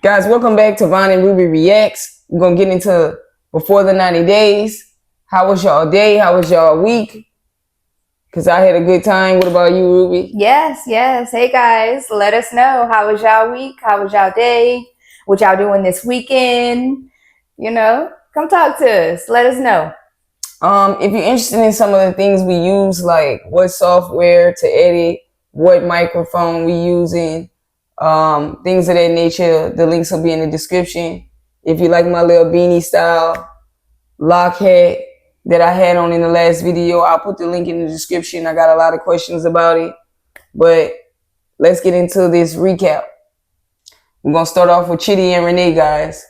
Guys, welcome back to Von and Ruby Reacts. We're going to get into before the 90 days. How was y'all day? How was y'all week? Because I had a good time. What about you, Ruby? Yes. Hey, guys. Let us know. How was y'all week? How was y'all day? What y'all doing this weekend? Come talk to us. Let us know. If you're interested in some of the things we use, like what software to edit, what microphone we using, things of that nature, the links will be in the description. If you like my little beanie style lock hat that I had on in the last video, I'll put the link in the description. I got a lot of questions about it, but let's get into this recap. We're gonna start off with Chidi and Rayne, guys.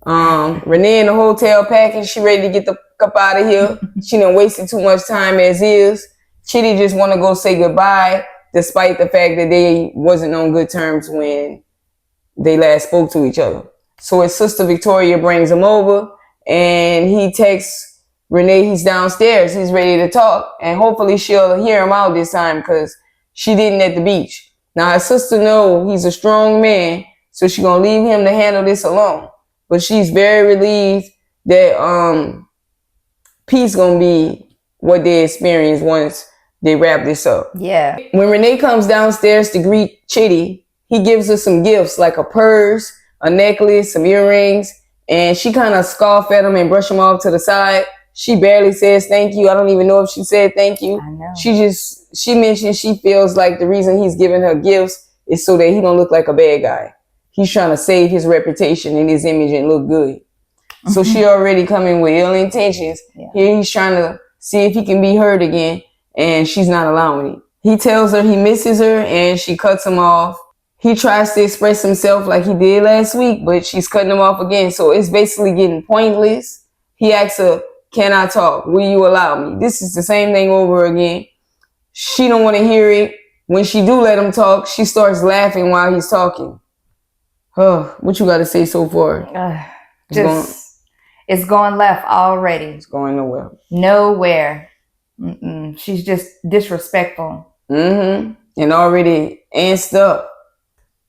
Rayne in the hotel packing. She ready to get the fuck up out of here. She done wasted too much time as is. Chidi just want to go say goodbye, despite the fact that they wasn't on good terms when they last spoke to each other. So his sister Victoria brings him over, and he texts Rayne he's downstairs. He's ready to talk, and hopefully she'll hear him out this time because she didn't at the beach. Now his sister know he's a strong man, so she's gonna leave him to handle this alone. But she's very relieved that peace gonna be what they experience once they wrap this up. Yeah. When Rayne comes downstairs to greet Chidi, he gives her some gifts like a purse, a necklace, some earrings, and she kind of scoff at him and brush him off to the side. She barely says thank you. I don't even know if she said thank you. I know. She mentioned she feels like the reason he's giving her gifts is so that he don't look like a bad guy. He's trying to save his reputation and his image and look good. So she already coming with ill intentions. Yeah. Here he's trying to see if he can be heard again, and she's not allowing it. He tells her he misses her, and she cuts him off. He tries to express himself like he did last week, but she's cutting him off again. So it's basically getting pointless. He asks her, can I talk? Will you allow me? This is the same thing over again. She don't want to hear it. When she do let him talk, she starts laughing while he's talking. What you got to say so far? It's going left already. It's going nowhere. Nowhere. She's just disrespectful. And already antsed up.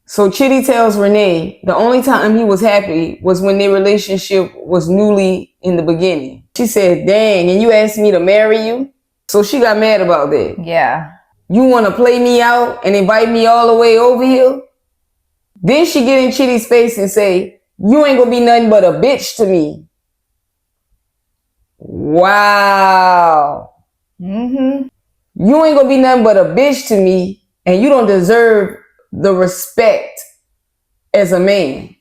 So Chidi tells Rayne the only time he was happy was when their relationship was newly in the beginning. She said, dang, and you asked me to marry you? So she got mad about that. Yeah. You want to play me out and invite me all the way over here? Then she get in Chidi's face and say, you ain't gonna be nothing but a bitch to me. Wow. You ain't gonna be nothing but a bitch to me, and you don't deserve the respect as a man.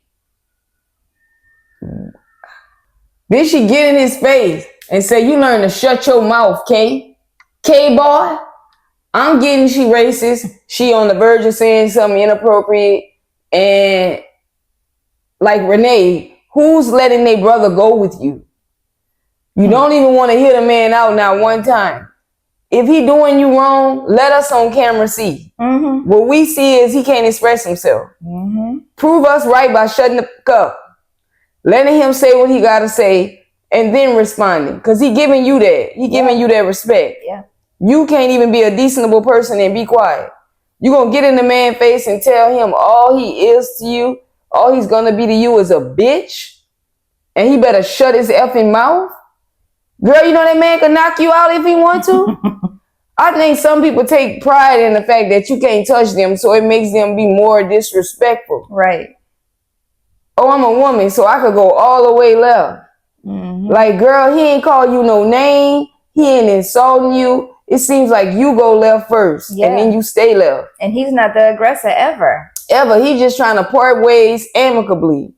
Then she get in his face and say, you learn to shut your mouth, K. K boy. I'm getting she racist. She on the verge of saying something inappropriate. And like Rayne, who's letting their brother go with you? You don't even want to hear the man out now one time. If he doing you wrong, let us on camera see. What we see is he can't express himself. Prove us right by shutting the fuck up. Letting him say what he got to say and then responding. Because he giving you that. He giving you that respect. Yeah. You can't even be a decentable person and be quiet. You going to get in the man's face and tell him all he is to you, all he's going to be to you is a bitch? And he better shut his effing mouth? Girl, you know that man can knock you out if he want to? I think some people take pride in the fact that you can't touch them, so it makes them be more disrespectful. Right. Oh, I'm a woman, so I could go all the way left. Like, girl, he ain't call you no name. He ain't insulting you. It seems like you go left first, and then you stay left. And he's not the aggressor ever. He just trying to part ways amicably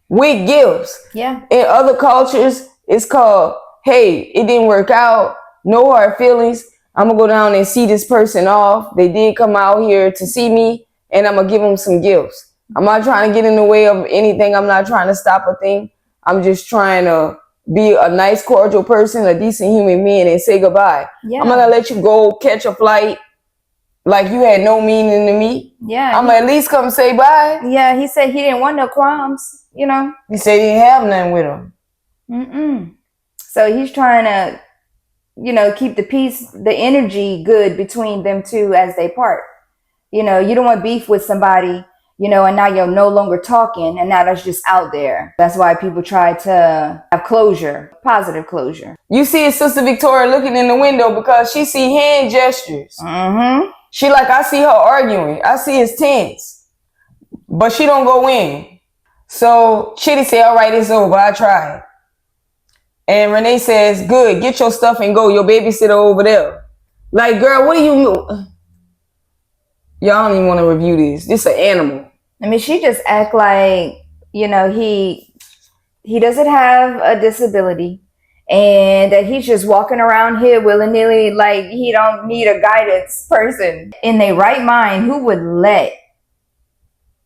with gifts. Yeah. In other cultures, it's called, hey, it didn't work out. No hard feelings. I'm going to go down and see this person off. They did come out here to see me, and I'm going to give them some gifts. I'm not trying to get in the way of anything. I'm not trying to stop a thing. I'm just trying to be a nice, cordial person, a decent human being, and say goodbye. Yeah. I'm going to let you go catch a flight like you had no meaning to me. Yeah. I'm going to at least come say bye. Yeah, he said he didn't want no qualms, He said he didn't have nothing with him. So he's trying to, keep the peace, the energy good between them two as they part. You don't want beef with somebody, you know, and now you're no longer talking, and now that's just out there. That's why people try to have closure, positive closure. You see his sister Victoria looking in the window because she see hand gestures. Mm-hmm. She like, I see her arguing. I see his tense. But she don't go in. So Chidi say, all right, it's over. I tried. And Renee says, good, get your stuff and go. Your babysitter over there. Like, girl, what do you know? Y'all don't even want to review this. This an animal. I mean, she just act like, you know, he doesn't have a disability and that he's just walking around here willy-nilly like he don't need a guidance person. In their right mind, who would let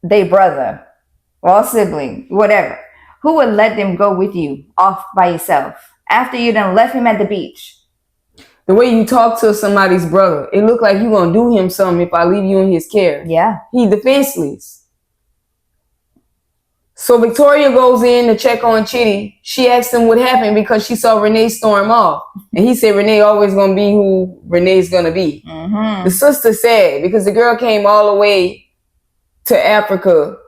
their brother or sibling, whatever, who would let them go with you off by yourself after you done left him at the beach? The way you talk to somebody's brother, it look like you gonna do him something if I leave you in his care. Yeah. He defenseless. So Victoria goes in to check on Chidi. She asked him what happened because she saw Renee storm off. And he said Renee always gonna be who Renee's gonna be. Mm-hmm. The sister said, because the girl came all the way to Africa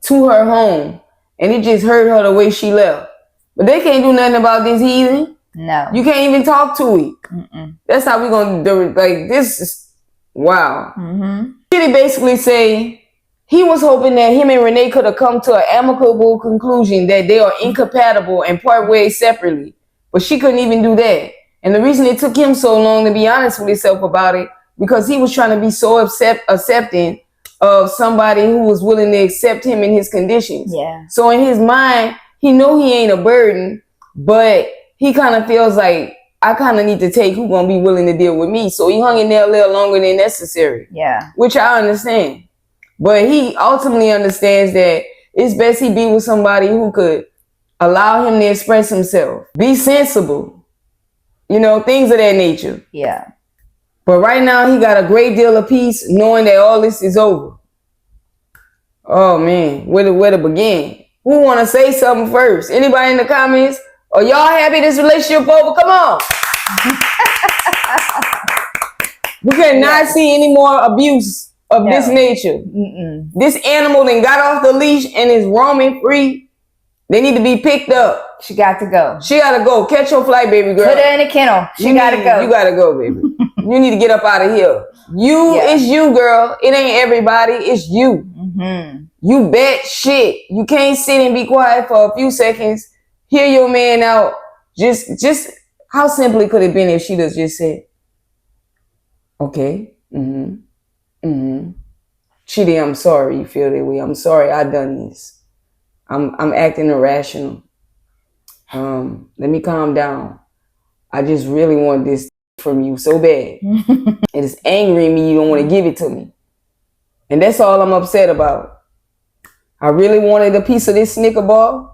to her home, and it just hurt her the way she left. But they can't do nothing about this heathen. No. You can't even talk to it. Mm-mm. That's how we gonna do it. Like, this is, wow. Mm-hmm. Chidi basically say he was hoping that him and Renee could have come to an amicable conclusion that they are incompatible and part ways separately. But she couldn't even do that. And the reason it took him so long to be honest with himself about it, because he was trying to be so accepting of somebody who was willing to accept him in his conditions. Yeah. So in his mind, he know he ain't a burden, but he kind of feels like, I kind of need to take who gonna be willing to deal with me. So he hung in there a little longer than necessary. Yeah. Which I understand. But he ultimately understands that it's best he be with somebody who could allow him to express himself. Be sensible. You know, things of that nature. Yeah. But right now, he got a great deal of peace knowing that all this is over. Oh, man. Where to begin? Who want to say something first? Anybody in the comments? Are y'all happy this relationship over? Come on. We cannot see any more abuse of this nature. Mm-mm. This animal then got off the leash and is roaming free. They need to be picked up. She got to go. She gotta go. Catch your flight, baby girl. Put her in a kennel. She gotta go. You gotta go, baby. You need to get up out of here. It's you, girl. It ain't everybody. It's you. Mm-hmm. You bet shit. You can't sit and be quiet for a few seconds. Hear your man out. Just how simply could it have been if she just said, okay, Chidi, I'm sorry you feel that way. I'm sorry I done this. I'm acting irrational. Let me calm down. I just really want this from you so bad. It is angering me you don't want to give it to me. And that's all I'm upset about. I really wanted a piece of this Snicker bar.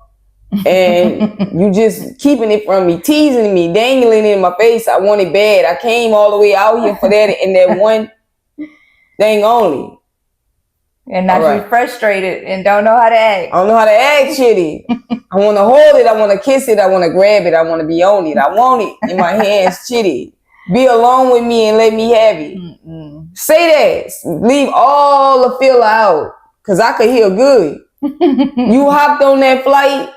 And you just keeping it from me, teasing me, dangling it in my face. I want it bad. I came all the way out here for that and that one thing only. And now she's frustrated and don't know how to act. I don't know how to act, Chidi. I want to hold it. I want to kiss it. I want to grab it. I want to be on it. I want it in my hands, Chidi. Be alone with me and let me have it. Mm-mm. Say that. Leave all the filler out. Because I could hear good. You hopped on that flight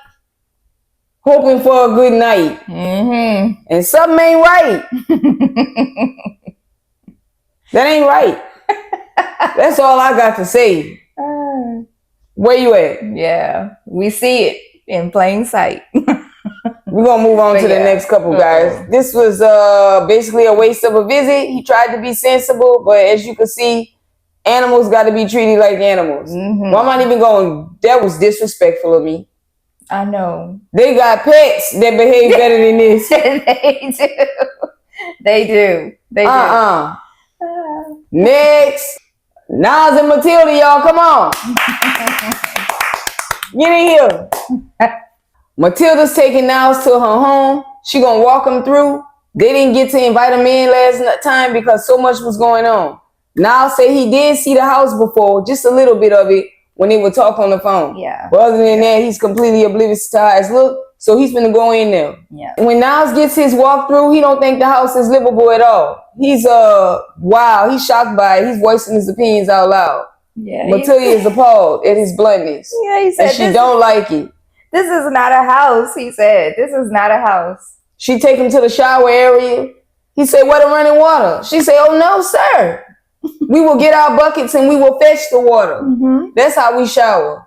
hoping for a good night. Mm-hmm. And something ain't right. That ain't right. That's all I got to say. Where you at? Yeah, we see it in plain sight. We're going to move on to the next couple, guys. This was basically a waste of a visit. He tried to be sensible, but as you can see, animals got to be treated like animals. Mm-hmm. Well, I'm not even going, that was disrespectful of me. I know. They got pets that behave better than this. They do. They do. They do. Next. Niles and Matilda, y'all. Come on. Get in here. Matilda's taking Niles to her home. She gonna walk him through. They didn't get to invite him in last time because so much was going on. Niles said he did see the house before, just a little bit of it, when they would talk on the phone. Yeah. But other than that, he's completely oblivious to how it's look. So he's gonna go in there. Yeah. And when Niles gets his walkthrough, he don't think the house is livable at all. He's wow, he's shocked by it. He's voicing his opinions out loud. Yeah, Matilda is appalled at his bluntness. Yeah, he said and she don't like it. This is not a house, he said. This is not a house. She take him to the shower area. He said, where the running water? She said, oh no, sir. We will get our buckets and we will fetch the water. That's how we shower.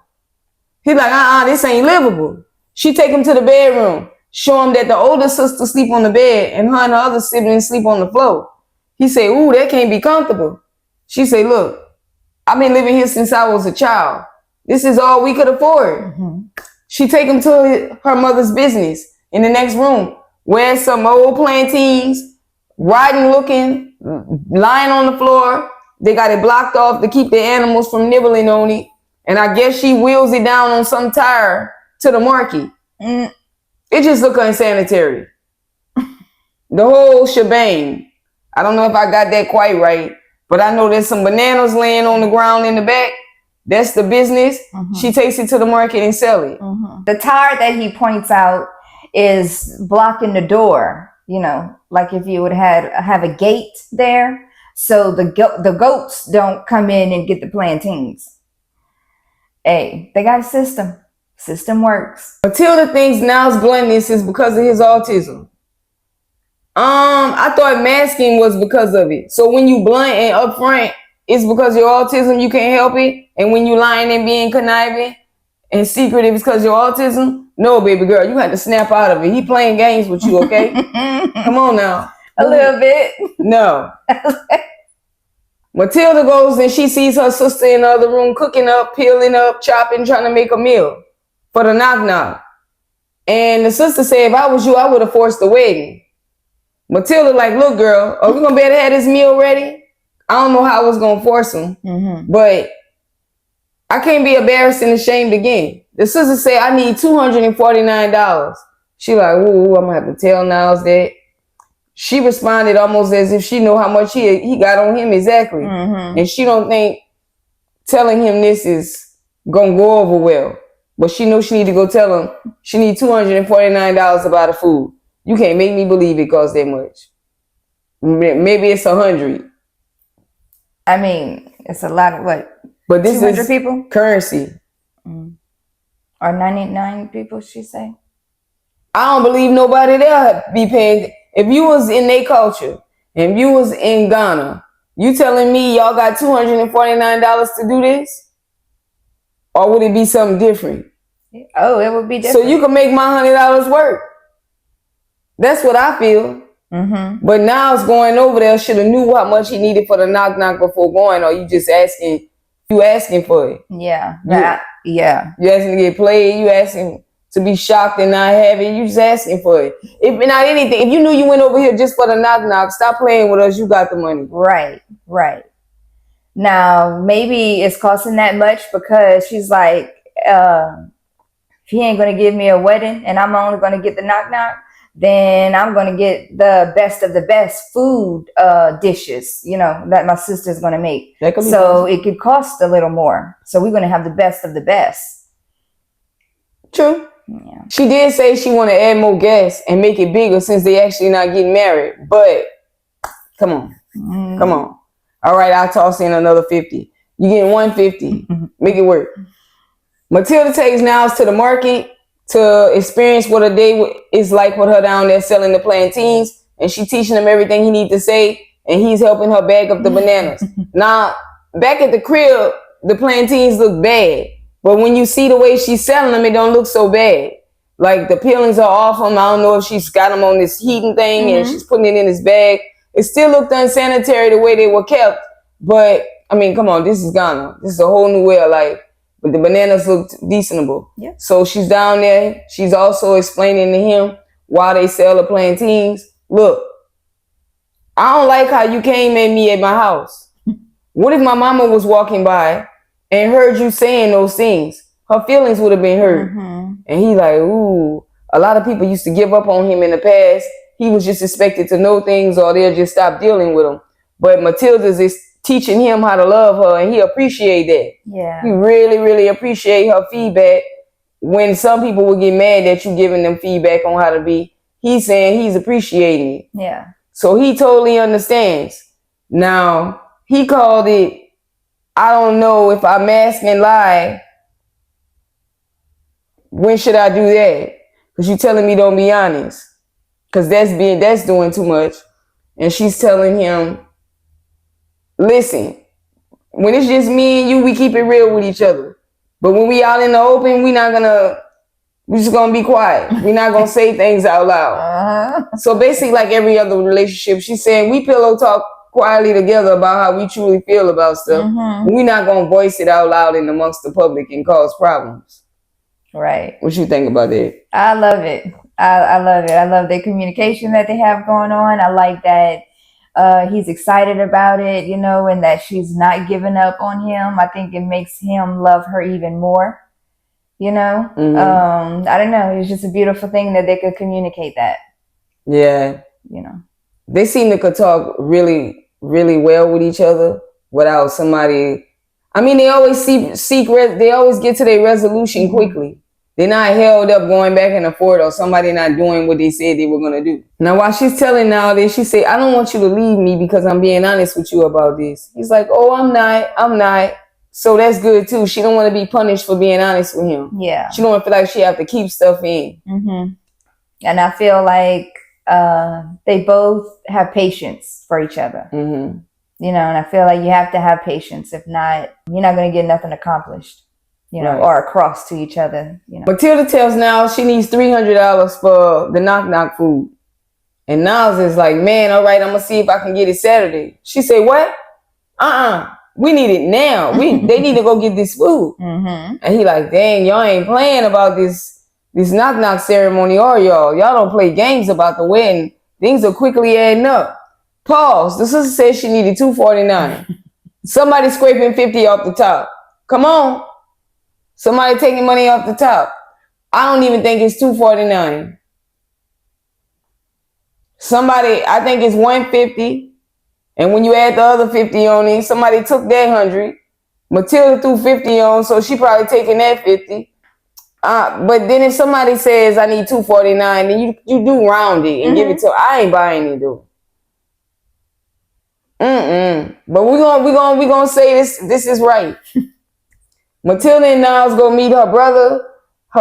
He's like, this ain't livable. She take him to the bedroom, show him that the older sister sleep on the bed and her and her other siblings sleep on the floor. He said, ooh, that can't be comfortable. She said, look, I've been living here since I was a child. This is all we could afford. She take him to her mother's business in the next room, wearing some old plantains, rotten looking, lying on the floor. They got it blocked off to keep the animals from nibbling on it. And I guess she wheels it down on some tire to the market. It just look unsanitary. The whole shebang. I don't know if I got that quite right, but I know there's some bananas laying on the ground in the back. That's the business. She takes it to the market and sell it. The tire that he points out is blocking the door. You know, like if you would have a gate there, so the goats don't come in and get the plantains. Hey, they got a system. System works. Matilda thinks Niles' bluntness is because of his autism. I thought masking was because of it. So when you blunt and upfront, it's because your autism, you can't help it. And when you lying and being conniving and secretive, it's because your autism. No, baby girl, you had to snap out of it. He playing games with you, okay? Come on now. A little bit. No. Matilda goes and she sees her sister in the other room cooking up, peeling up, chopping, trying to make a meal for the knock-knock. And the sister said, if I was you, I would have forced the wedding. Matilda like, look, girl, are we going to be able to have this meal ready? I don't know how I was going to force him, but I can't be embarrassed and ashamed again. The sister said, I need $249. She like, ooh, I'm going to have to tell Niles that. She responded almost as if she know how much he got on him exactly. And she don't think telling him this is going to go over well. But she knows she need to go tell him she need $249 to buy the food. You can't make me believe it costs that much. Maybe it's 100. I mean, it's a lot of what? But this 200 is people? Currency. Or 99 people, she say? I don't believe nobody there be paying. If you was in their culture, and you was in Ghana, you telling me y'all got $249 to do this? Or would it be something different? Oh, it would be different. So you can make my $100 work. That's what I feel. But now it's going over there. Should have knew how much he needed for the knock-knock before going, or you just asking. You asking for it. Yeah. Yeah. You asking to get played. You asking to be shocked and not have it. You just asking for it. If not anything, if you knew you went over here just for the knock-knock, stop playing with us. You got the money. Right. Now, maybe it's costing that much because she's like, if he ain't going to give me a wedding and I'm only going to get the knock-knock, then I'm going to get the best of the best food dishes, you know, that my sister's going to make. So it could cost a little more. So we're going to have the best of the best. True. Yeah. She did say she want to add more guests and make it bigger since they actually not getting married. But come on. Come on. All right, I'll toss in another 50. You getting 150. Make it work. Matilda takes Niles to the market to experience what a day is like with her down there selling the plantains, and she teaching him everything he need to say, and he's helping her bag up the bananas. Now, back at the crib, the plantains look bad, but when you see the way she's selling them, it don't look so bad. Like the peelings are off them. I don't know if she's got them on this heating thing and she's putting it in his bag. It still looked unsanitary the way they were kept, but I mean, come on, this is Ghana. This is a whole new way of life. But the bananas looked decentable. Yeah. So she's down there. She's also explaining to him why they sell the plantains. Look, I don't like how you came at me at my house. What if my mama was walking by and heard you saying those things? Her feelings would have been hurt. And he like, ooh, a lot of people used to give up on him in the past. He was just expected to know things or they'll just stop dealing with him. But Matilda's is teaching him how to love her, and he appreciate that. Yeah. He really, really appreciate her feedback. When some people would get mad that you giving them feedback on how to be, he's saying he's appreciating it. Yeah. So he totally understands. Now, he called it I don't know if I mask and lie. When should I do that? Because you telling me don't be honest. Because that's doing too much. And she's telling him, listen, when it's just me and you, we keep it real with each other. But when we out in the open, we just gonna be quiet. We're not gonna say things out loud. So basically, like every other relationship, she's saying we pillow talk quietly together about how we truly feel about stuff. We're not gonna voice it out loud and amongst the public and cause problems. Right. What you think about that? I love it. I love it. I love the communication that they have going on. I like that he's excited about it, you know, and that she's not giving up on him. I think it makes him love her even more, you know. I don't know. It's just a beautiful thing that they could communicate that. Yeah. You know. They seem to could talk really, really well with each other without somebody. I mean, they always they always get to their resolution quickly. They're not held up going back and forth or somebody not doing what they said they were going to do. Now, while she's telling now this, she said, I don't want you to leave me because I'm being honest with you about this. He's like, oh, I'm not. So that's good too. She don't want to be punished for being honest with him. Yeah. She don't feel like she have to keep stuff in. And I feel like they both have patience for each other. You know, and I feel like you have to have patience. If not, you're not going to get nothing accomplished. You know, or across to each other, you know. Matilda tells Niles she needs $300 for the knock-knock food. And Niles is like, man, all right, I'm going to see if I can get it Saturday. She say, what? We need it now. They need to go get this food. And he like, dang, y'all ain't playing about this knock-knock ceremony, are y'all? Y'all don't play games about the wedding. Things are quickly adding up. Pause. The sister said she needed $249. Somebody scraping 50 off the top. Come on. Somebody taking money off the top. I don't even think it's $249. I think it's $150. And when you add the other 50 on it, somebody took that 100. Matilda threw 50 on, so she probably taking that 50. But then if somebody says I need $249, then you do round it and give it to her. I ain't buying it though. But we gonna say this is right. Matilda and Niles go meet her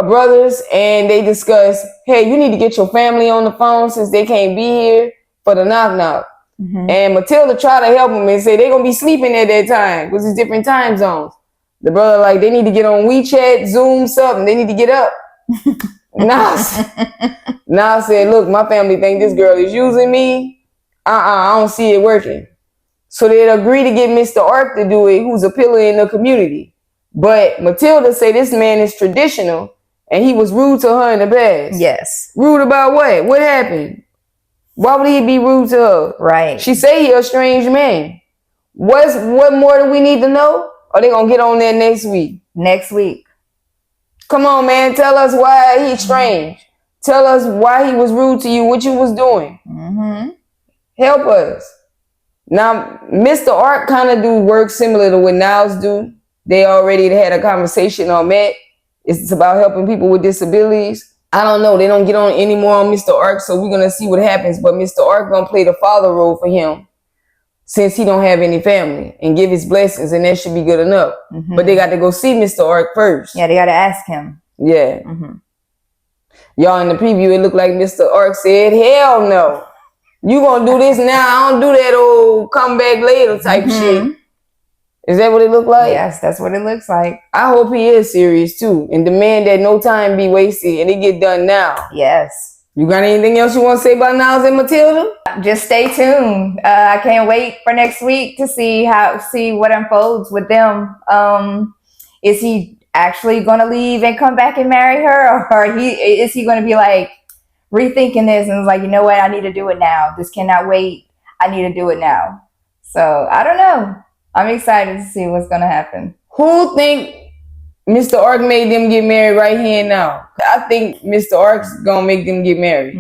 brothers, and they discuss, hey, you need to get your family on the phone since they can't be here for the knock-knock. And Matilda try to help them and say they're going to be sleeping at that time because it's different time zones. The brother like, they need to get on WeChat, Zoom, something. They need to get up. Niles said, look, my family think this girl is using me. I don't see it working. So they agree to get Mr. Ark to do it, who's a pillar in the community. But Matilda say this man is traditional and he was rude to her in the past. Yes. Rude about what? What happened? Why would he be rude to her? Right. She say he a strange man. What more do we need to know? Or they gonna get on there next week? Next week. Come on, man. Tell us why he's strange. Tell us why he was rude to you, what you was doing. Help us. Now, Mr. Ark kind of do work similar to what Niles do. They already had a conversation on that. It's about helping people with disabilities. I don't know. They don't get on anymore on Mr. Ark, so we're going to see what happens. But Mr. Ark going to play the father role for him since he don't have any family and give his blessings, and that should be good enough. But they got to go see Mr. Ark first. Yeah, they got to ask him. Yeah. Y'all, in the preview, it looked like Mr. Ark said, hell no. You going to do this now. I don't do that old come back later type shit. Is that what it looked like? Yes, that's what it looks like. I hope he is serious too and demand that no time be wasted and it get done now. Yes. You got anything else you want to say about Niles and Matilda? Just stay tuned. I can't wait for next week to see what unfolds with them. Is he actually going to leave and come back and marry her, or is he going to be like rethinking this and like, you know what, I need to do it now. This cannot wait. I need to do it now. So I don't know. I'm excited to see what's going to happen. Who think Mr. Ark made them get married right here and now? I think Mr. Ark's going to make them get married.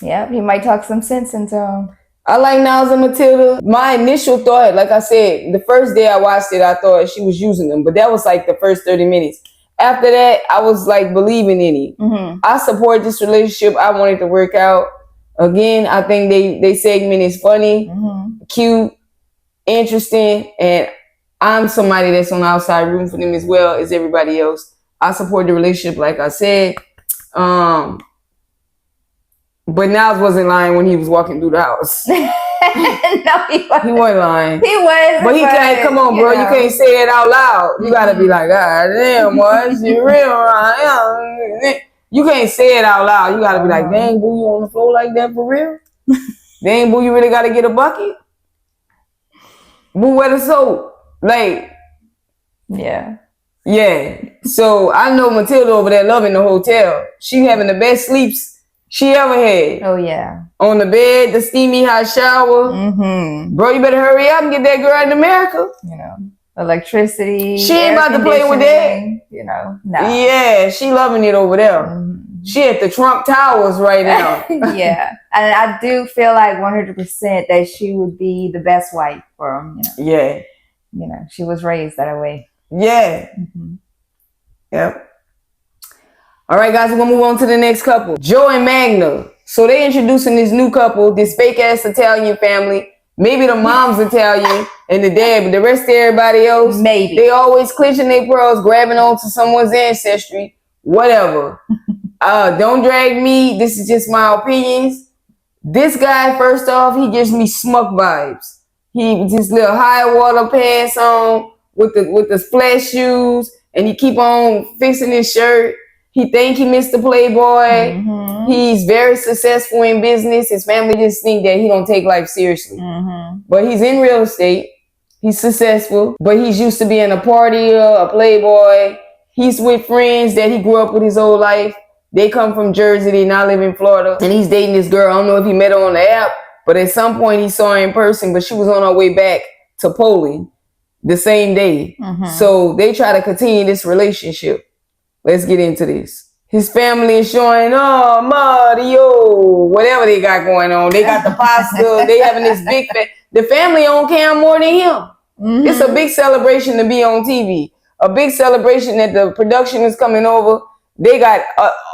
Yeah, he might talk some sense into them. I like Niles and Matilda. My initial thought, like I said, the first day I watched it, I thought she was using them. But that was like the first 30 minutes. After that, I was like believing in it. I support this relationship. I want it to work out. Again, I think they segment is funny, cute, interesting, and I'm somebody that's on the outside rooting for them as well as everybody else. I support the relationship, like I said. But Niles wasn't lying when he was walking through the house. No, he wasn't. He wasn't lying. He was. But he can't, come on, bro. You can't say it out loud. You gotta be like, God damn, boy, you real. You can't say it out loud. You gotta be like, dang, boo, you on the floor like that for real? Dang, boo, you really gotta get a bucket? Boo, where the soap? Like, yeah. So I know Matilda over there loving the hotel. She having the best sleeps she ever had. Oh, yeah. On the bed, the steamy hot shower. Mm-hmm. Bro, you better hurry up and get that girl in America. You know, electricity. She ain't about to play with that. You know, no. Yeah, she loving it over there. Mm-hmm. She at the Trump Towers right now. Yeah. And I do feel like 100% that she would be the best wife for him, you know. Yeah. You know, she was raised that way. Yeah. Mm-hmm. Yep. All right, guys, we're going to move on to the next couple. Joe and Magda. So they introducing this new couple, this fake-ass Italian family. Maybe the mom's Italian and the dad, but the rest of everybody else, maybe. They always clenching their pearls, grabbing onto someone's ancestry. Whatever. Don't drag me. This is just my opinions. This guy, first off, he gives me Smuck vibes. He just little high water pants on with the flat shoes, and he keep on fixing his shirt. He think he Mr. Playboy. Mm-hmm. He's very successful in business. His family just think that he don't take life seriously. Mm-hmm. But he's in real estate. He's successful. But he's used to being a partier, a playboy. He's with friends that he grew up with his whole life. They come from Jersey. They now live in Florida. And he's dating this girl. I don't know if he met her on the app, but at some point he saw her in person, but she was on her way back to Polland the same day. Mm-hmm. So they try to continue this relationship. Let's get into this. His family is showing, oh, Mario, whatever they got going on. They got the pasta. They having this big, the family on cam more than him. Mm-hmm. It's a big celebration to be on TV. A big celebration that the production is coming over. They got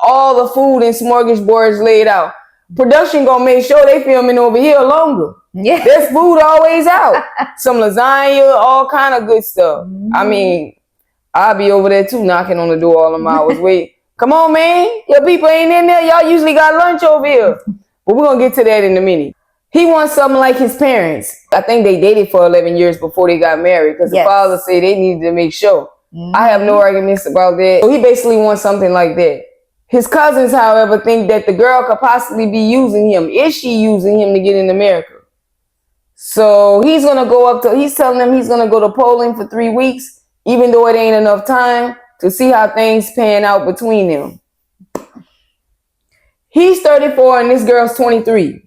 all the food and smorgasbords laid out. Production gonna make sure they filming over here longer. Yeah. There's food always out. Some lasagna, all kind of good stuff. Mm-hmm. I mean, I'll be over there too, knocking on the door all them hours. Wait, come on, man. Your people ain't in there. Y'all usually got lunch over here. But we're going to get to that in a minute. He wants something like his parents. I think they dated for 11 years before they got married because the father said they needed to make sure. Mm-hmm. I have no arguments about that. So he basically wants something like that. His cousins, however, think that the girl could possibly be using him. Is she using him to get in America? So he's going to go he's telling them he's going to go to Poland for 3 weeks. Even though it ain't enough time to see how things pan out between them. He's 34 and this girl's 23.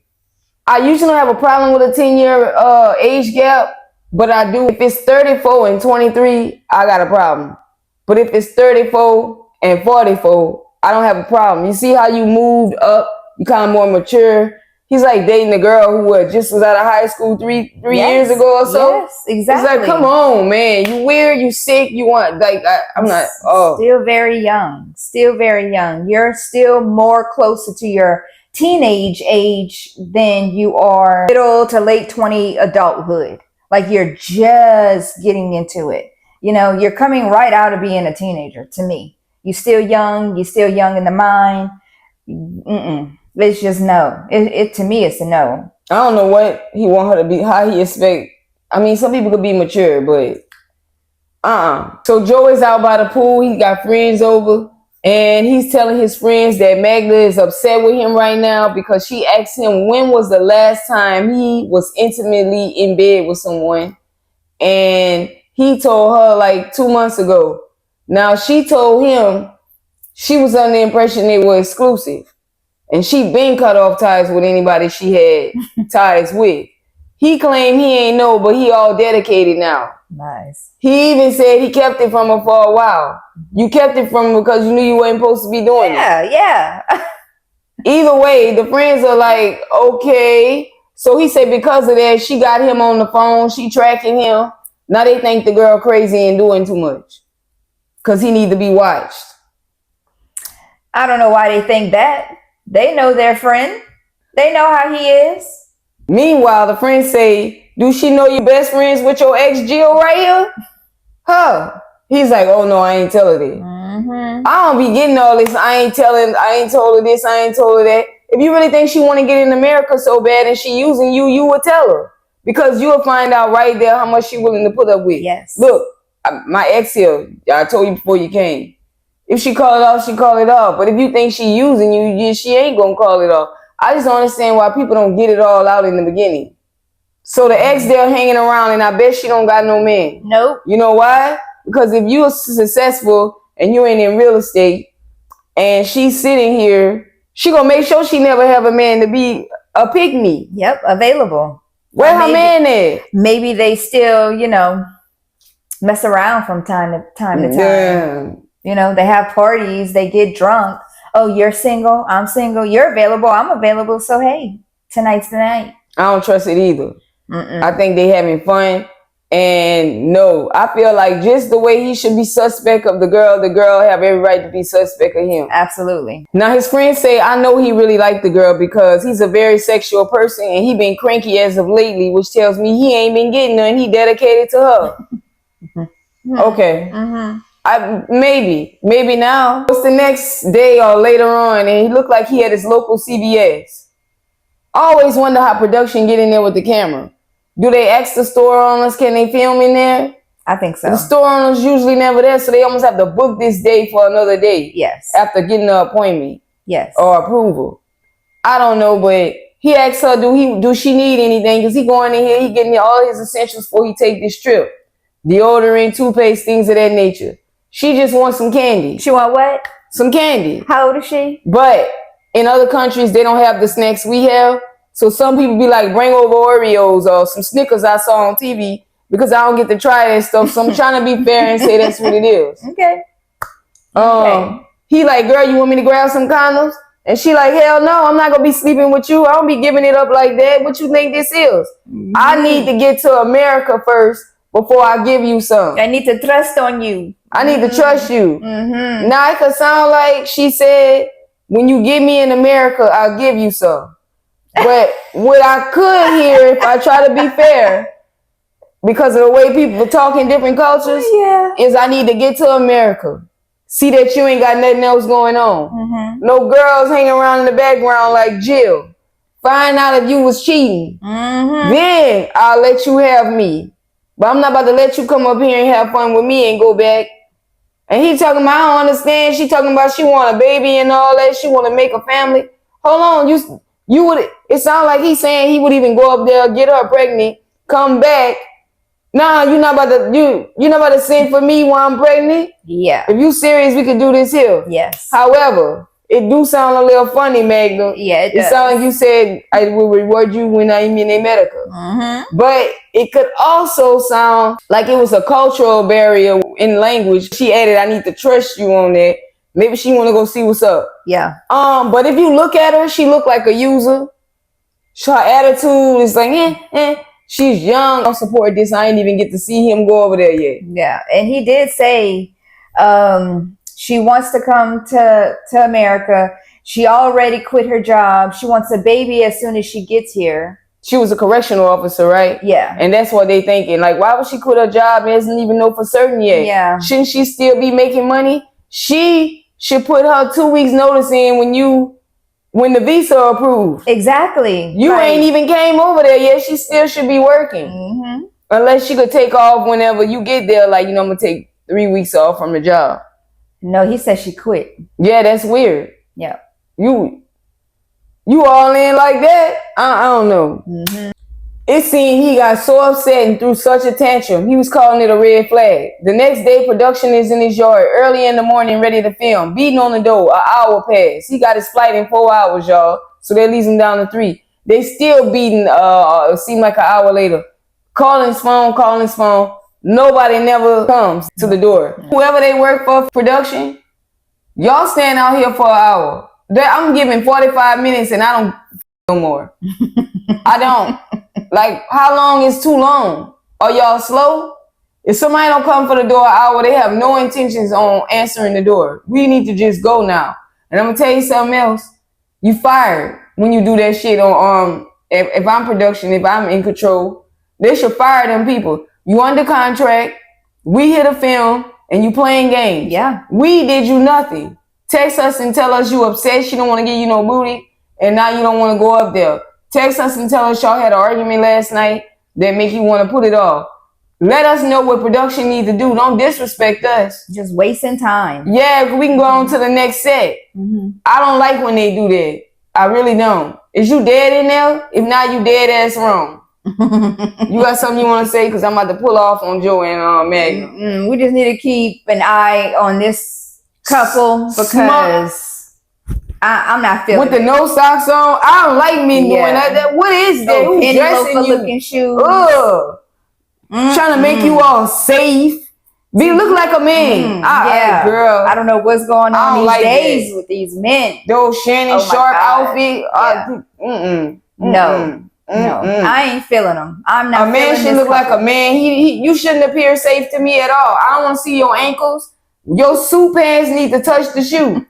I usually don't have a problem with a 10-year age gap, but I do. If it's 34 and 23, I got a problem. But if it's 34 and 44, I don't have a problem. You see how you moved up? You kind of more mature. He's like dating a girl who just was out of high school three years ago or so. Yes, exactly. It's like, come on, man. You weird, you sick, you want, like, I'm not, Still very young. Still very young. You're still more closer to your teenage age than you are middle to late 20 adulthood. Like you're just getting into it. You know, you're coming right out of being a teenager to me. You're still young in the mind. It's just no. It to me, it's a no. I don't know what he want her to be, how he expect. I mean, some people could be mature, but So Joe is out by the pool. He got friends over, and he's telling his friends that Magda is upset with him right now because she asked him when was the last time he was intimately in bed with someone, and he told her like 2 months ago. Now she told him she was under the impression they were exclusive. And she been cut off ties with anybody she had ties with. He claimed he ain't know, but he all dedicated now. Nice. He even said he kept it from her for a while. You kept it from her because you knew you weren't supposed to be doing it. Yeah. Either way, the friends are like, okay. So he said because of that, she got him on the phone. She tracking him. Now they think the girl crazy and doing too much. Because he need to be watched. I don't know why they think that. They know their friend. They know how he is. Meanwhile, the friends say Do she know you best friends with your ex Jill right here? Huh? He's like, oh no, I ain't tell her that. Mm-hmm. I don't be getting all this. I ain't told her this, I ain't told her that. If you really think she want to get in America so bad and she using you, you would tell her. Because you'll find out right there how much she willing to put up with. Yes. Look, my ex here, I told you before you came. If she call it off, she call it off. But if you think she using you, she ain't gonna call it off. I just don't understand why people don't get it all out in the beginning. So the ex there hanging around, and I bet she don't got no man. Nope. You know why? Because if you're successful and you ain't in real estate, and she's sitting here, she gonna make sure she never have a man to be a pick-me. Yep, available. Where her man at? Maybe they still, mess around from time to time. Yeah. They have parties, they get drunk. Oh, you're single, I'm single, you're available, I'm available. So hey, tonight's the night. I don't trust it either. I think they having fun. And no, I feel like just the way he should be suspect of the girl have every right to be suspect of him. Absolutely. Now his friends say, I know he really liked the girl because he's a very sexual person and he been cranky as of lately, which tells me he ain't been getting her and he dedicated to her. Okay. Maybe now. What's the next day or later on and he looked like he had his local CVS. I always wonder how production get in there with the camera. Do they ask the store owners, can they film in there? I think so. The store owners usually never there, so they almost have to book this day for another day. Yes. After getting an appointment. Yes. Or approval. I don't know, but he asked her, do she need anything? Because he going in here, he getting all his essentials before he take this trip. Deodorant, toothpaste, things of that nature. She just wants some candy. She want what? Some candy. How old is she? But in other countries, they don't have the snacks we have. So some people be like, bring over Oreos or some Snickers I saw on TV because I don't get to try that stuff. So I'm trying to be fair and say that's what it is. Okay. He like, girl, you want me to grab some condoms? And she like, hell no, I'm not going to be sleeping with you. I don't be giving it up like that. What you think this is? I need to get to America first before I give you some. I need to trust on you. I need to trust you. Now it could sound like she said, when you get me in America, I'll give you some. But what I could hear, if I try to be fair, because of the way people talk in different cultures, is I need to get to America. See that you ain't got nothing else going on. No girls hanging around in the background like Jill. Find out if you was cheating. Then I'll let you have me. But I'm not about to let you come up here and have fun with me and go back. And he talking about, I don't understand. She talking about she want a baby and all that. She want to make a family. Hold on, you would. It sounds like he's saying he would even go up there, get her pregnant, come back. Nah, you're not about to send for me while I'm pregnant. Yeah. If you serious, we could do this here. Yes. However, it do sound a little funny, Magda. Yeah, it does. It sounds like you said I will reward you when I'm in America. But it could also sound like it was a cultural barrier in language. She added, I need to trust you on that. Maybe she want to go see what's up. Yeah. But if you look at her, she look like a user. Her attitude is like, She's young. I don't support this. I ain't even get to see him go over there yet. Yeah. And he did say she wants to come to America. She already quit her job. She wants a baby as soon as she gets here. She was a correctional officer, right? Yeah. And that's what they thinking. Like, why would she quit her job and doesn't even know for certain yet? Yeah. Shouldn't she still be making money? She should put her 2 weeks notice in when the visa approved. Exactly. You ain't even came over there yet. She still should be working. Unless she could take off whenever you get there. Like, I'm going to take 3 weeks off from the job. No, he said she quit. Yeah, that's weird. Yeah. You all in like that? I don't know. It seemed he got so upset and threw such a tantrum. He was calling it a red flag. The next day, production is in his yard early in the morning, ready to film. Beating on the door, an hour passed. He got his flight in 4 hours, y'all. So that leaves him down to 3. They still beating, it seemed like an hour later. Calling his phone. Nobody never comes to the door. Whoever they work for production, y'all stand out here for an hour. I'm giving 45 minutes and I don't no more. I don't. Like, how long is too long? Are y'all slow? If somebody don't come for the door an hour, they have no intentions on answering the door. We need to just go now. And I'm gonna tell you something else. You fired when you do that shit on if I'm production, if I'm in control. They should fire them people. You under contract. We here to film, and you playing games. Yeah. We did you nothing. Text us and tell us you upset. She don't want to give you no booty, and now you don't want to go up there. Text us and tell us y'all had an argument last night that make you want to put it off. Let us know what production needs to do. Don't disrespect us. Just wasting time. Yeah, we can go on to the next set. I don't like when they do that. I really don't. Is you dead in there? If not, you dead ass wrong. You got something you want to say? Because I'm about to pull off on Joe and Magda. We just need to keep an eye on this couple because I'm not feeling with the no socks on. I don't like men doing that. What is that? Who's dressing you? Looking shoes. Trying to make you all safe. Look like a man. Girl. I don't know what's going on these days with these men. Those Shannon Sharp outfit. No, I ain't feeling them. I'm not. A man should look like a man. You shouldn't appear safe to me at all. I don't want to see your ankles. Your suit pants need to touch the shoe.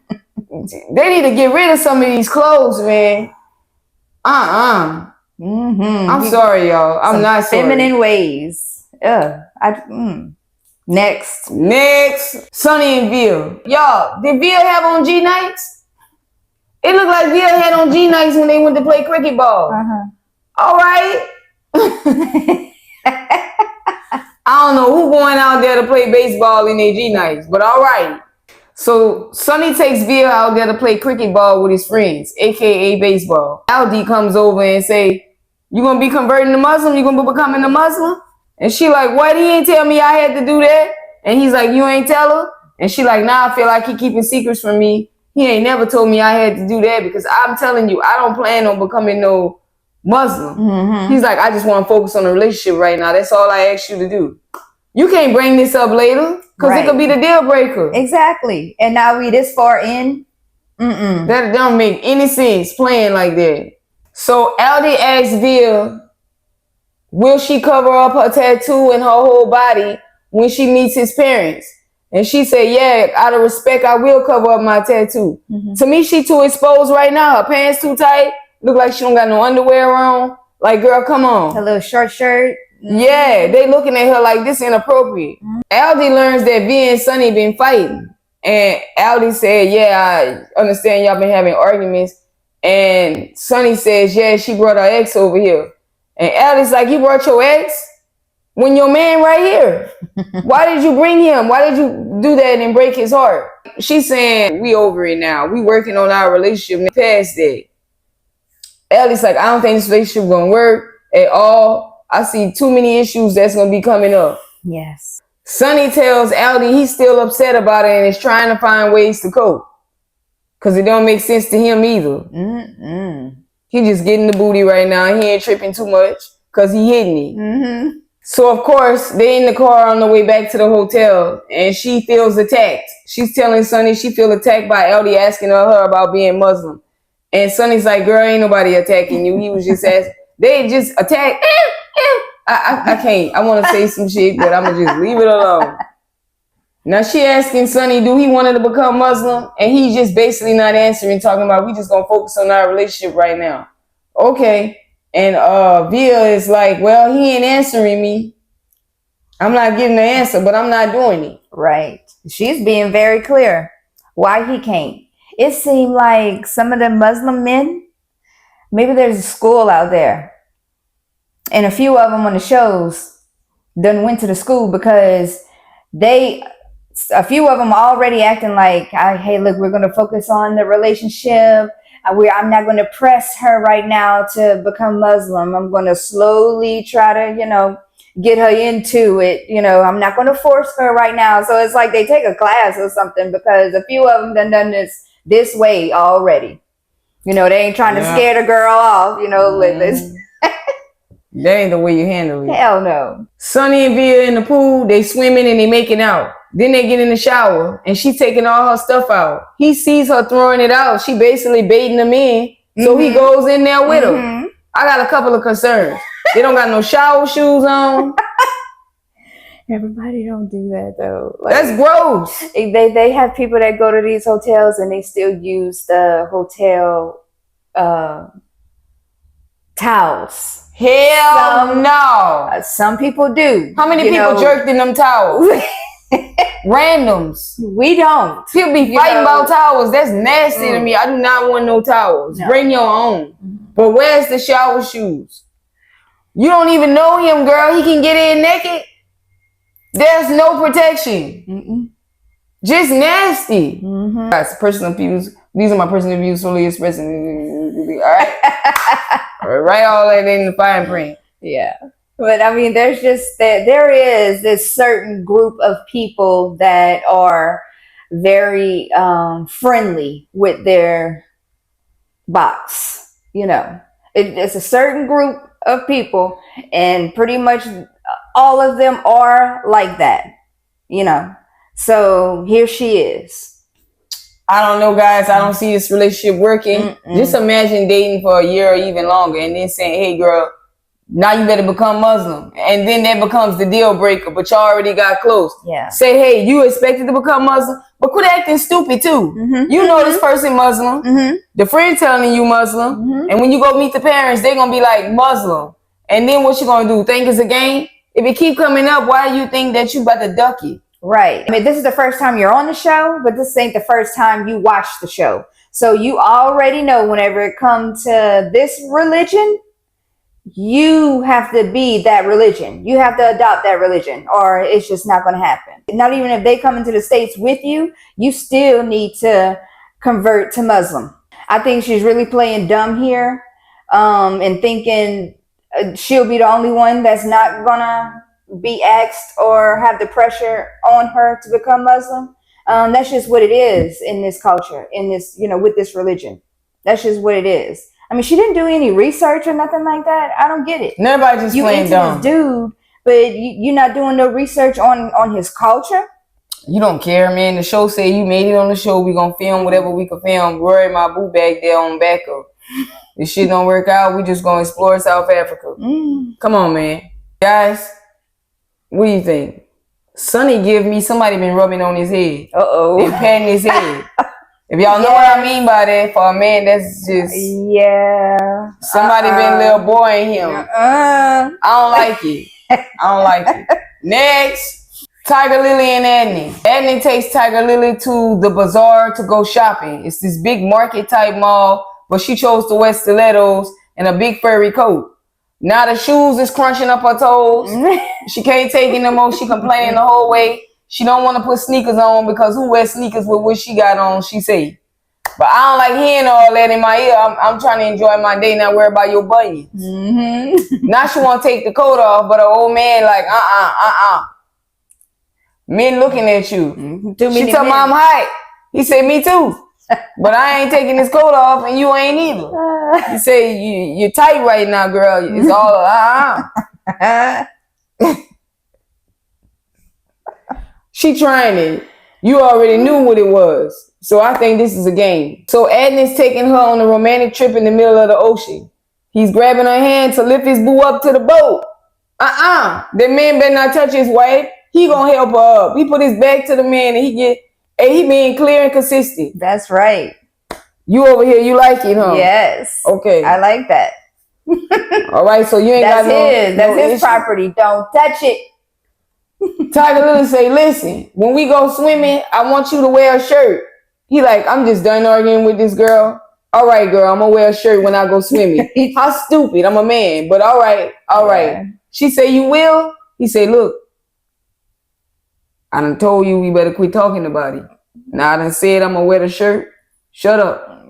They need to get rid of some of these clothes, man. I'm sorry, y'all. I'm not sorry. Feminine ways. Next. Sonny and Veah. Y'all, did Veah have on G nights? It looked like Veah had on G nights when they went to play cricket ball. All right. I don't know who going out there to play baseball in their G nights, but all right. So Sonny takes Veah out there to play cricket ball with his friends, aka baseball. Aldi comes over and say, "You gonna be converting to Muslim? You gonna be becoming a Muslim?" And she like, "What? He ain't tell me I had to do that." And he's like, "You ain't tell her?" And she like, "Nah, I feel like he keeping secrets from me. He ain't never told me I had to do that because I'm telling you, I don't plan on becoming no Muslim." He's like, "I just want to focus on the relationship right now. That's all I asked you to do. You can't bring this up later because it could be the deal breaker." Exactly. And now we this far in. That don't make any sense playing like that. So Aldi asked Veah, will she cover up her tattoo and her whole body when she meets his parents? And she said, "Yeah, out of respect, I will cover up my tattoo." To me, she too exposed right now. Her pants too tight. Look like she don't got no underwear on. Like, girl, come on. A little short shirt. Yeah, they looking at her like this inappropriate. Aldi learns that Veah and Sonny been fighting. And Aldi said, "Yeah, I understand y'all been having arguments." And Sonny says, "Yeah, she brought her ex over here." And Aldi's like, "You brought your ex? When your man right here? Why did you bring him? Why did you do that and break his heart?" She's saying, "We over it now. We working on our relationship past that." Aldi's like, "I don't think this relationship gonna work at all. I see too many issues that's gonna be coming up." Yes. Sonny tells Aldi he's still upset about it and is trying to find ways to cope. Cause it don't make sense to him either. He just getting the booty right now. He ain't tripping too much cause he hitting it. So of course they in the car on the way back to the hotel and she feels attacked. She's telling Sonny she feel attacked by Aldi asking her about being Muslim. And Sonny's like, "Girl, ain't nobody attacking you. He was just asking." They just attack. I can't. I want to say some shit, but I'm gonna just leave it alone. Now she asking Sonny, do he want to become Muslim? And he's just basically not answering, talking about we just gonna focus on our relationship right now. Okay. And Veah is like, "Well, he ain't answering me. I'm not getting the answer, but I'm not doing it." Right. She's being very clear why he can't. It seemed like some of the Muslim men, maybe there's a school out there, and a few of them on the shows done went to the school because a few of them already acting like, "Hey, look, we're going to focus on the relationship. I'm not going to press her right now to become Muslim. I'm going to slowly try to, get her into it. I'm not going to force her right now." So it's like they take a class or something because a few of them done this way already. They ain't trying to scare the girl off, That ain't the way you handle it. Hell no. Sonny and Veah in the pool, they swimming and they making out. Then they get in the shower and she taking all her stuff out. He sees her throwing it out. She basically baiting him in. So he goes in there with her. I got a couple of concerns. They don't got no shower shoes on. Everybody don't do that though. That's gross. They have people that go to these hotels and they still use the hotel towels. Hell no. Some people do. How many people jerked in them towels? Randoms. We don't. People be fighting about towels. That's nasty to me. I do not want no towels. No. Bring your own. But where's the shower shoes? You don't even know him, girl. He can get in naked. There's no protection. Just nasty. That's personal views. These are my personal views, fully expressing. All right. Write all that in the fine print. Yeah. But I mean, there is this certain group of people that are very friendly with their box. You know, it's a certain group of people, and pretty much all of them are like that. You know, so here she is. I don't know, guys. I don't see this relationship working. Just imagine dating for a year or even longer, and then saying, "Hey, girl, now you better become Muslim," and then that becomes the deal breaker. But you already got close. Yeah. Say, "Hey, you expected to become Muslim, but quit acting stupid too. You know this person Muslim. The friend telling you Muslim, and when you go meet the parents, they're gonna be like Muslim. And then what you gonna do? Think it's a game? If it keep coming up, why do you think that you about to duck it?" Right. I mean, this is the first time you're on the show, but this ain't the first time you watch the show. So you already know whenever it comes to this religion, you have to be that religion. You have to adopt that religion, or it's just not going to happen. Not even if they come into the States with you, you still need to convert to Muslim. I think she's really playing dumb here, and thinking she'll be the only one that's not going to be asked or have the pressure on her to become Muslim. That's just what it is in this culture, in this, with this religion. That's just what it is. I mean, she didn't do any research or nothing like that. I don't get it. Nobody just playing dumb. You into this dude, but you're not doing no research on his culture. You don't care, man. The show say you made it on the show. We gonna film whatever we can film. Worry my boo bag there on backup. If shit don't work out, we just gonna explore South Africa. Come on, man. Guys, what do you think? Sonny give me somebody been rubbing on his head. And patting his head. If y'all know what I mean by that, for a man, that's just somebody been little boy in him. I don't like it. I don't like it. Next, Tigerlily and Adnan. Adnan takes Tigerlily to the bazaar to go shopping. It's this big market type mall, but she chose to wear stilettos and a big furry coat. Now the shoes is crunching up her toes. She can't take it no more. She complaining the whole way. She don't want to put sneakers on because who wears sneakers with what she got on, she say. But I don't like hearing all that in my ear. I'm trying to enjoy my day, not worry about your bunions. Now she want to take the coat off, but her old man like, Men looking at you. She told me I'm hot. He said, me too. But I ain't taking this coat off and you ain't either. He say, you're tight right now, girl. It's all, She trying it. You already knew what it was. So I think this is a game. So Adnan's taking her on a romantic trip in the middle of the ocean. He's grabbing her hand to lift his boo up to the boat. The man better not touch his wife. He gonna help her up. He put his back to the man and he being clear and consistent. That's right. You over here, you like it, huh? Yes. Okay. I like that. All right, so you ain't got no. That's his property. Don't touch it. Tigerlily say, listen, when we go swimming, I want you to wear a shirt. He like, I'm just done arguing with this girl. All right, girl, I'm gonna wear a shirt when I go swimming. How stupid, I'm a man, but all right. She say, you will? He say, look, I done told you we better quit talking about it. Now I done said I'm gonna wear the shirt. Shut up.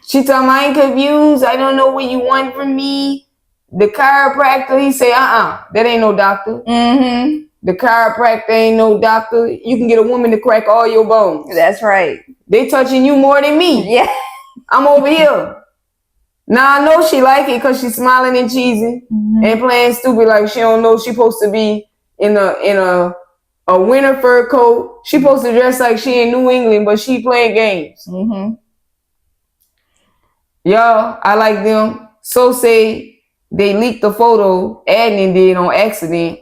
She told me I ain't confused. I don't know what you want from me. The chiropractor, he say, that ain't no doctor. The chiropractor ain't no doctor. You can get a woman to crack all your bones. That's right. They touching you more than me. Yeah. I'm over here. Now I know she like it because she's smiling and cheesing and playing stupid like she don't know she supposed to be in a winter fur coat. She supposed to dress like she in New England, but she playing games. Y'all, I like them. So say they leaked the photo Adnan did on accident,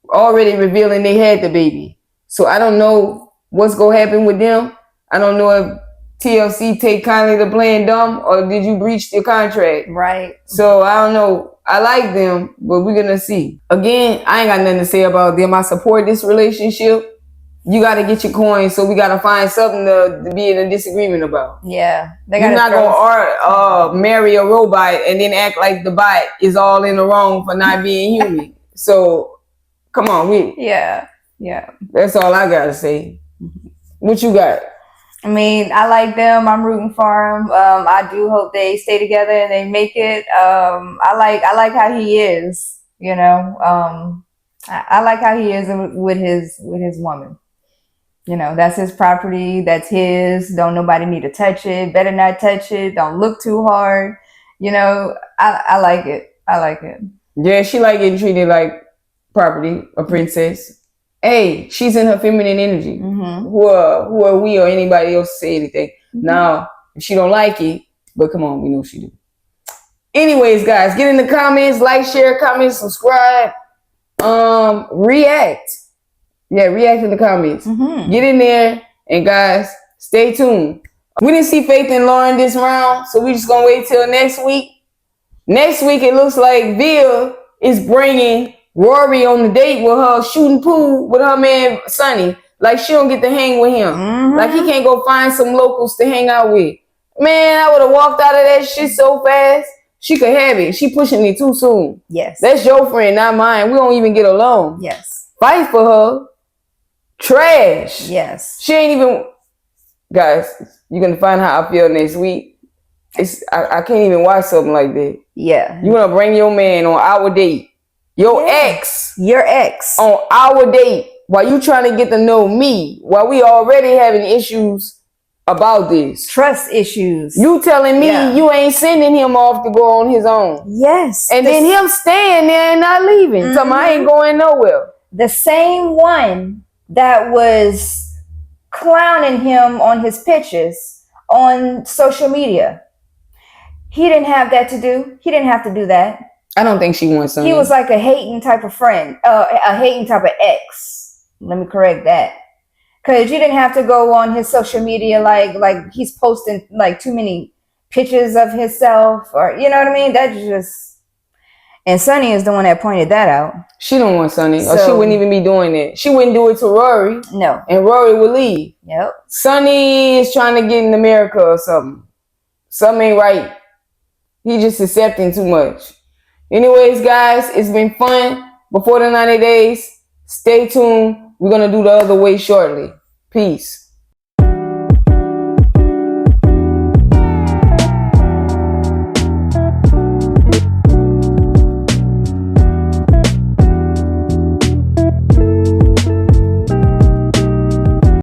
already revealing they had the baby. So I don't know what's gonna happen with them. I don't know if TLC take kindly to playing dumb, or did you breach your contract? Right. So I don't know. I like them, but we're gonna see. Again, I ain't got nothing to say about them. I support this relationship. You got to get your coins, so we got to find something to be in a disagreement about. Yeah. You're not gonna marry a robot and then act like the bot is all in the wrong for not being human. So come on, Yeah. That's all I gotta say. What you got? I mean, I like them. I'm rooting for them. I do hope they stay together and they make it. I like how he is. You know, I like how he is with his woman. You know, that's his property. That's his. Don't nobody need to touch it. Better not touch it. Don't look too hard. You know, I like it. I like it. Yeah, she like getting treated like property, a princess. Hey, she's in her feminine energy. Mm-hmm. Who are we or anybody else to say anything? Mm-hmm. Now, if she don't like it, but come on, we know she do. Anyways, guys, get in the comments, like, share, comment, subscribe, react. Yeah, react in the comments. Mm-hmm. Get in there, and guys, stay tuned. We didn't see Faith and Lauren this round, so we just gonna wait till next week. Next week, it looks like Veah is bringing Rory on the date with her, shooting pool with her man Sonny. Like, she don't get to hang with him. Mm-hmm. Like, he can't go find some locals to hang out with. Man, I would have walked out of that shit so fast. She could have it. She pushing me too soon. Yes. That's your friend, not mine. We don't even get along. Yes. Fight for her. Trash. Yes. She ain't even... Guys, you're going to find how I feel next week. I can't even watch something like that. Yeah. You want to bring your man on our date. Your ex on our date while you trying to get to know me, while we already having issues about this. Trust issues. You telling me you ain't sending him off to go on his own. Yes. And then him staying there and not leaving. Mm-hmm. So I ain't going nowhere. The same one that was clowning him on his pictures on social media. He didn't have that to do. He didn't have to do that. I don't think she wants something. He was like a hating type of friend, a hating type of ex. Let me correct that. Because you didn't have to go on his social media like he's posting like too many pictures of himself, or you know what I mean? That's just... And Sonny is the one that pointed that out. She don't want Sonny, or she wouldn't even be doing it. She wouldn't do it to Rory. No. And Rory would leave. Yep. Sonny is trying to get in America or something. Something ain't right. He just accepting too much. Anyways, guys, it's been fun. Before the 90 days, stay tuned. We're going to do the other way shortly. Peace.